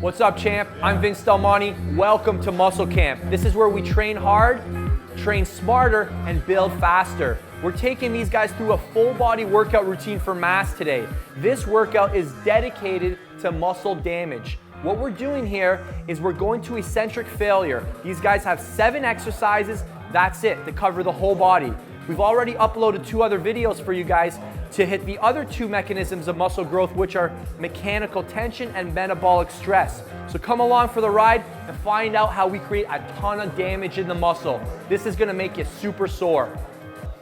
What's up, champ? I'm Vince Del Monte. Welcome to Muscle Camp. This is where we train hard, train smarter, and build faster. We're taking these guys through a full body workout routine for mass today. This workout is dedicated to muscle damage. What we're doing here is we're going to eccentric failure. These guys have 7 exercises, that's it, to cover the whole body. We've already uploaded 2 other videos for you guys to hit the other 2 mechanisms of muscle growth, which are mechanical tension and metabolic stress. So come along for the ride and find out how we create a ton of damage in the muscle. This is gonna make you super sore.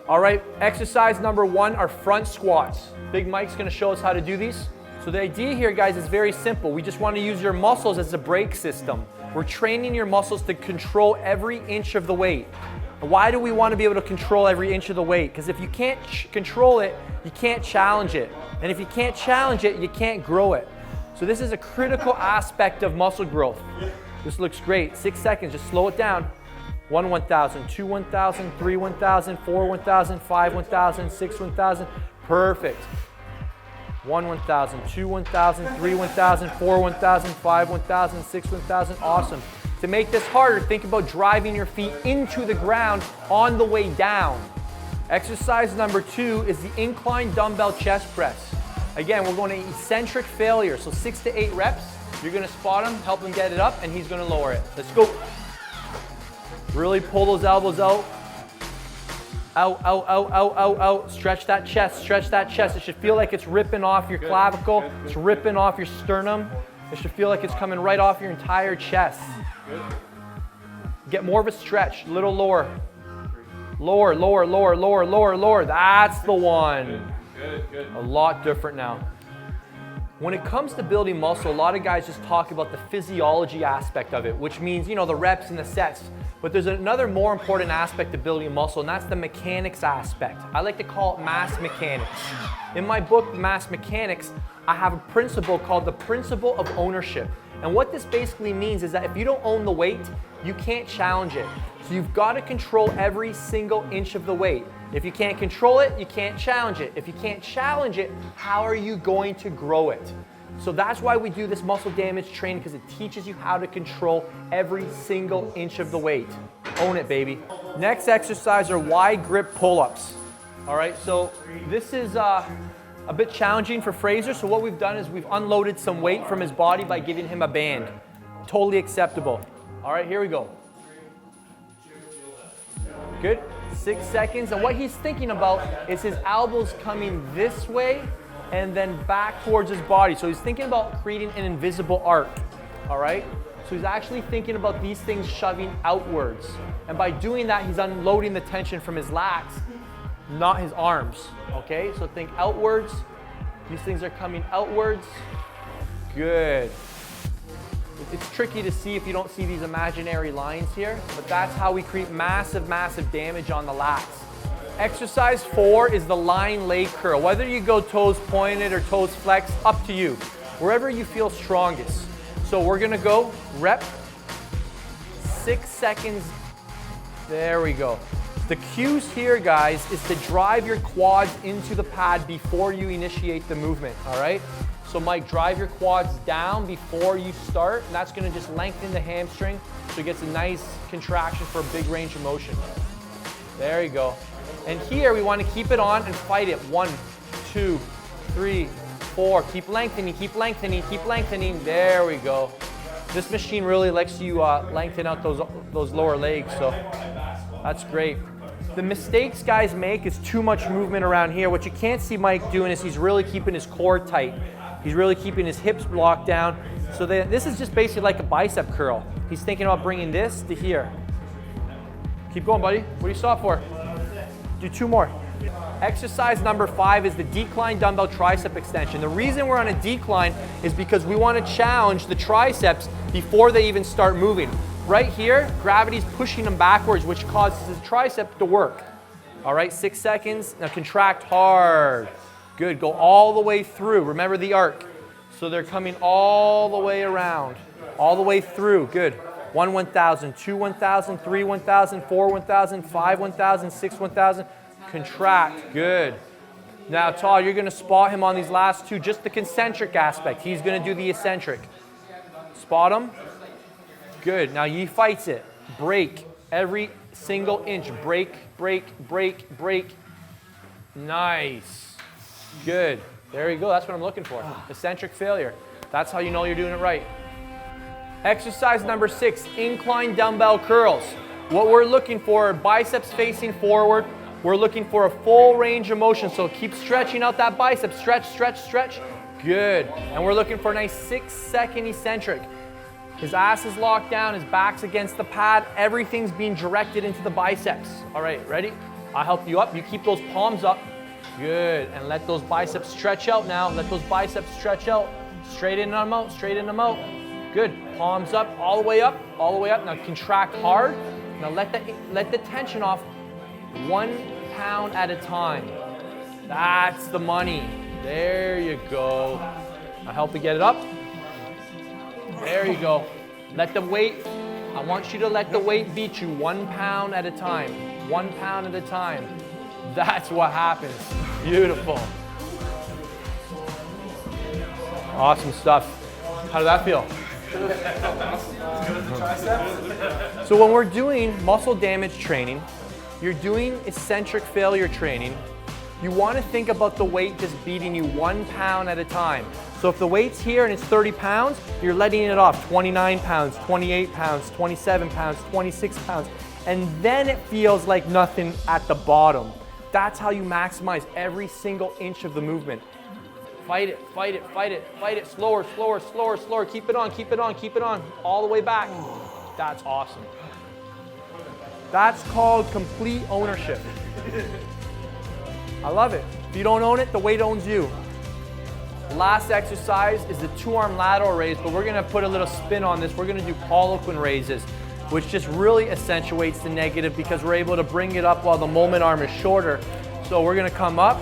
All right, exercise number 1 are front squats. Big Mike's gonna show us how to do these. So the idea here, guys, is very simple. We just wanna use your muscles as a brake system. We're training your muscles to control every inch of the weight. Why do we want to be able to control every inch of the weight? Because if you can't control it, you can't challenge it. And if you can't challenge it, you can't grow it. So this is a critical aspect of muscle growth. This looks great. 6 seconds, just slow it down. 1 1,000, 2 1,000, 3 1,000, 4 1,000, 5 1,000, 6 1,000. Perfect. 1 1,000, 2 1,000, 3 1,000, 4 1,000, 5 1,000, 6 1,000. Awesome. To make this harder, think about driving your feet into the ground on the way down. Exercise number 2 is the incline dumbbell chest press. Again, we're going to eccentric failure. So 6 to 8 reps. You're going to spot him, help him get it up, and he's going to lower it. Let's go. Really pull those elbows out. Out, out, out, out, out, out. Stretch that chest, stretch that chest. It should feel like it's ripping off your clavicle. It's ripping off your sternum. It should feel like it's coming right off your entire chest. Get more of a stretch, a little lower. Lower, lower, lower, lower, lower, lower. That's the one. Good. A lot different now. When it comes to building muscle, a lot of guys just talk about the physiology aspect of it, which means, the reps and the sets. But there's another more important aspect of building muscle, and that's the mechanics aspect. I like to call it mass mechanics. In my book, Mass Mechanics, I have a principle called the principle of ownership. And what this basically means is that if you don't own the weight, you can't challenge it. So you've got to control every single inch of the weight. If you can't control it, you can't challenge it. If you can't challenge it, how are you going to grow it? So that's why we do this muscle damage training, because it teaches you how to control every single inch of the weight. Own it, baby. Next exercise are wide grip pull-ups. All right, so this is a bit challenging for Fraser. So what we've done is we've unloaded some weight from his body by giving him a band. Totally acceptable. All right, here we go. Good, 6 seconds. And what he's thinking about is his elbows coming this way and then back towards his body. So he's thinking about creating an invisible arc, all right? So he's actually thinking about these things shoving outwards. And by doing that, he's unloading the tension from his lats, not his arms, okay? So think outwards. These things are coming outwards. Good. It's tricky to see if you don't see these imaginary lines here, but that's how we create massive, massive damage on the lats. Exercise 4 is the lying leg curl. Whether you go toes pointed or toes flexed, up to you. Wherever you feel strongest. So we're gonna go rep, 6 seconds. There we go. The cues here, guys, is to drive your quads into the pad before you initiate the movement, all right? So Mike, drive your quads down before you start, and that's gonna just lengthen the hamstring so it gets a nice contraction for a big range of motion. There you go. And here we want to keep it on and fight it. 1, 2, 3, 4. Keep lengthening, keep lengthening, keep lengthening. There we go. This machine really lets you lengthen out those lower legs, so that's great. The mistakes guys make is too much movement around here. What you can't see Mike doing is he's really keeping his core tight. He's really keeping his hips locked down. So this is just basically like a bicep curl. He's thinking about bringing this to here. Keep going, buddy. What do you stop for? Do 2 more. Exercise number 5 is the decline dumbbell tricep extension. The reason we're on a decline is because we want to challenge the triceps before they even start moving. Right here, gravity's pushing them backwards, which causes the tricep to work. All right, 6 seconds. Now contract hard. Good, go all the way through. Remember the arc. So they're coming all the way around, all the way through. Good. 1 1,000, 2 1,000, 3 1,000, 4 1,000, 5 1,000, 6 1,000. Contract. Good. Now, Todd, you're going to spot him on these last 2, just the concentric aspect. He's going to do the eccentric. Spot them. Good. Now he fights it. Break every single inch. Break, break, break, break. Nice. Good. There you go. That's what I'm looking for. Eccentric failure. That's how you know you're doing it right. Exercise number 6, incline dumbbell curls. What we're looking for, biceps facing forward. We're looking for a full range of motion. So keep stretching out that bicep. Stretch, stretch, stretch. Good. And we're looking for a nice 6-second eccentric. His ass is locked down, his back's against the pad, everything's being directed into the biceps. All right, ready? I'll help you up. You keep those palms up. Good. And let those biceps stretch out now. Let those biceps stretch out. Straight in and out, straight in and out. Good. Palms up, all the way up, all the way up. Now contract hard. Now let the tension off 1 pound at a time. That's the money. There you go. I'll help you get it up. There you go. Let the weight, I want you to let the weight beat you 1 pound at a time. 1 pound at a time. That's what happens. Beautiful. Awesome stuff. How did that feel? So when we're doing muscle damage training, you're doing eccentric failure training, you want to think about the weight just beating you 1 pound at a time. So if the weight's here and it's 30 pounds, you're letting it off 29 pounds, 28 pounds, 27 pounds, 26 pounds, and then it feels like nothing at the bottom. That's how you maximize every single inch of the movement. Fight it, fight it, fight it, fight it. Slower, slower, slower, slower. Keep it on, keep it on, keep it on. All the way back. That's awesome. That's called complete ownership. I love it. If you don't own it, the weight owns you. Last exercise is the 2-arm lateral raise, but we're gonna put a little spin on this. We're gonna do Poliquin raises, which just really accentuates the negative because we're able to bring it up while the moment arm is shorter. So we're gonna come up,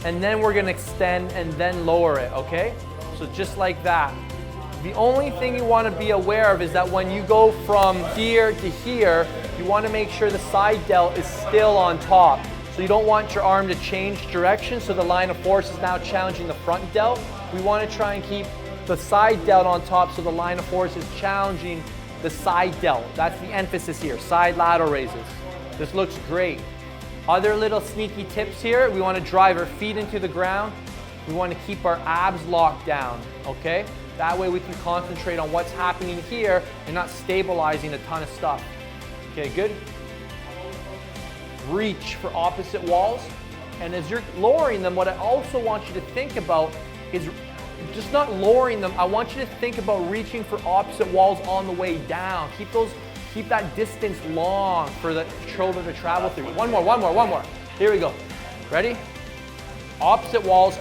and then we're gonna extend and then lower it, okay? So just like that. The only thing you wanna be aware of is that when you go from here to here, you wanna make sure the side delt is still on top. So you don't want your arm to change direction, so the line of force is now challenging the front delt. We wanna try and keep the side delt on top so the line of force is challenging the side delt. That's the emphasis here, side lateral raises. This looks great. Other little sneaky tips here, we wanna drive our feet into the ground. We wanna keep our abs locked down, okay? That way we can concentrate on what's happening here and not stabilizing a ton of stuff. Okay, good? Reach for opposite walls. And as you're lowering them, what I also want you to think about is just not lowering them. I want you to think about reaching for opposite walls on the way down. Keep that distance long for the shoulder to travel through. One more. Here we go. Ready? Opposite walls,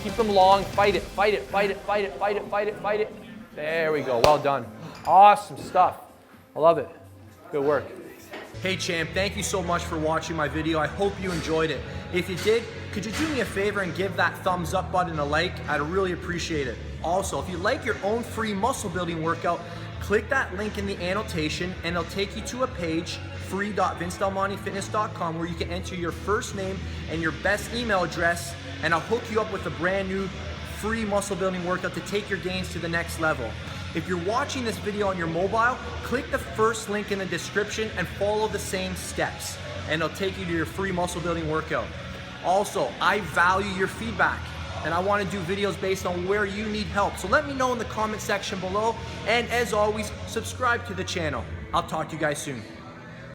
keep them long. Fight it, fight it, fight it, fight it, fight it, fight it, fight it. There we go, well done. Awesome stuff. I love it. Good work. Hey champ, thank you so much for watching my video. I hope you enjoyed it. If you did, could you do me a favor and give that thumbs up button a like? I'd really appreciate it. Also, if you like your own free muscle building workout, click that link in the annotation and it'll take you to a page, free.vincedelmontefitness.com, where you can enter your first name and your best email address, and I'll hook you up with a brand new free muscle building workout to take your gains to the next level. If you're watching this video on your mobile, click the first link in the description and follow the same steps, and it'll take you to your free muscle building workout. Also, I value your feedback, and I want to do videos based on where you need help. So let me know in the comment section below, and as always, subscribe to the channel. I'll talk to you guys soon.